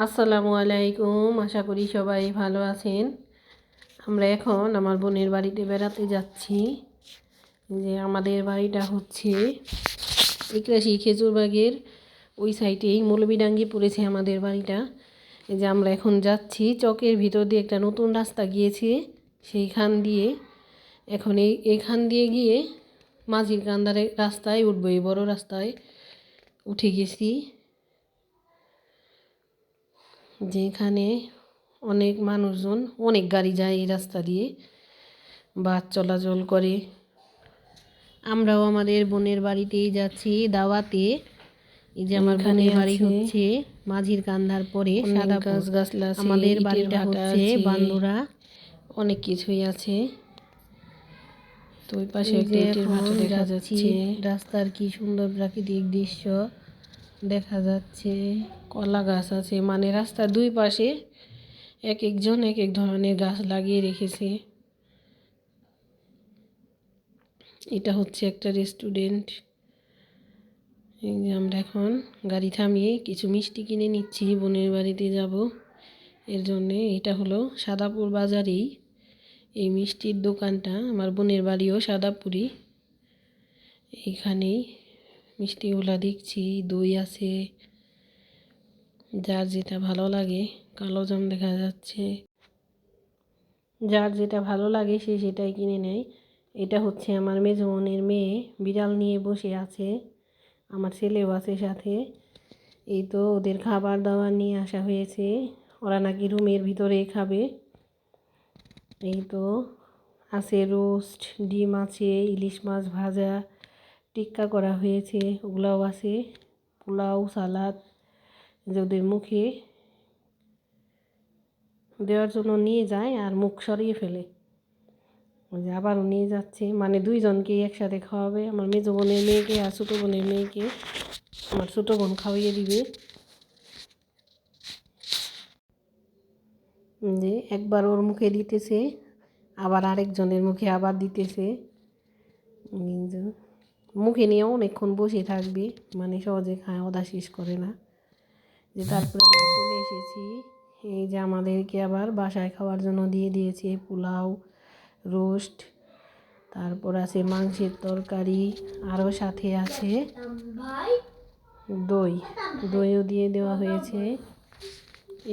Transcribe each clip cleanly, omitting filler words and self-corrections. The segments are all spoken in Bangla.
আসসালামু আলাইকুম, আশা করি সবাই ভালো আছেন। আমরা এখন আমার বোনের বাড়িতে বেড়াতে যাচ্ছি। যে আমাদের বাড়িটা হচ্ছে ইকরাশি খেজুরবাগের ওই সাইডেই মৌলভীডাঙ্গি পড়েছে আমাদের বাড়িটা। এই যে আমরা এখন যাচ্ছি, চকের ভিতর দিয়ে একটা নতুন রাস্তা গিয়েছে, সেইখান দিয়ে এখন এইখান দিয়ে গিয়ে মাঝির কান্দারে রাস্তায় উঠবো। এই বড় রাস্তায় উঠে গেছি, যেখানে অনেক মানুষজন, অনেক গাড়ি যায় এই রাস্তা দিয়ে, বাস চলাচল করে। আমরাও আমাদের বোনের বাড়িতেই যাচ্ছি দাওয়াতে। এই যে আমার বোনের বাড়ি হচ্ছে মাঝির কান্দার পরে সাদা গাছগাছলা, আমাদের বাড়িটা হচ্ছে বান্দুরা, অনেক কিছুই আছে। তো ওই পাশে একটা ইটের ভাটা দেখা যাচ্ছে। রাস্তার কি সুন্দর প্রাকৃতিক দৃশ্য দেখা যাচ্ছে। কলা গাছ আছে, মানে রাস্তার দুই পাশে এক একজন এক এক ধরনের গাছ লাগিয়ে রেখেছে। এটা হচ্ছে একটা রেস্টুরেন্ট। এই যে আমরা এখন গাড়ি থামিয়ে কিছু মিষ্টি কিনে নিচ্ছি, বোনের বাড়িতে যাব এর জন্যে। এটা হলো সাদাপুর বাজারেই এই মিষ্টির দোকানটা। আমার বোনের বাড়িও সাদাপুরি। এইখানেই মিষ্টিগুলা দেখছি, দই আছে, যার যেটা ভালো লাগে। কালো জাম দেখা যাচ্ছে, যার যেটা ভালো লাগে সে সেটাই কিনে নেয়। এটা হচ্ছে আমার মেজো বোনের মেয়ে, বিড়াল নিয়ে বসে আছে। আমার ছেলেও আছে সাথে। এই তো ওদের খাবার দাবার নিয়ে আসা হয়েছে, ওরা নাকি রুমের ভিতরেই খাবে। এই তো আছে রোস্ট, ডিম আছে, ইলিশ মাছ ভাজা, টিক্কা করা হয়েছে, ওগুলাও আছে, পোলাও, সালাদ। যে ওদের মুখে দেওয়ার জন্য নিয়ে যায় আর মুখ সরিয়ে ফেলে। ওই যে আবারও নিয়ে যাচ্ছে, মানে দুইজনকেই একসাথে খাওয়াবে। আমার মেজো বোনের মেয়েকে আর ছোটো বোনের মেয়েকে আমার ছোটো বোন খাওয়িয়ে দিবে। যে একবার ওর মুখে দিতেছে, আবার আরেকজনের মুখে আবার দিতেছে। মুখে নিয়ে অনেকক্ষণ বসে থাকবে, মানে সহজে খায়, ওদা শেষ করে না। যে তারপরে আমরা চলে এসেছি। এই যে আমাদেরকে আবার বাসায় খাওয়ার জন্য দিয়ে দিয়েছে পোলাও, রোস্ট, তারপর আছে মাংসের তরকারি, আরও সাথে আছে দইও দিয়ে দেওয়া হয়েছে।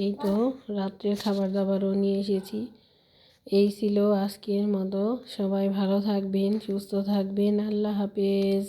এই তো রাত্রে খাবার দাবারও নিয়ে এসেছি। এই ছিল আজকের মতো। সবাই ভালো থাকবেন, সুস্থ থাকবেন। আল্লাহ হাফেজ।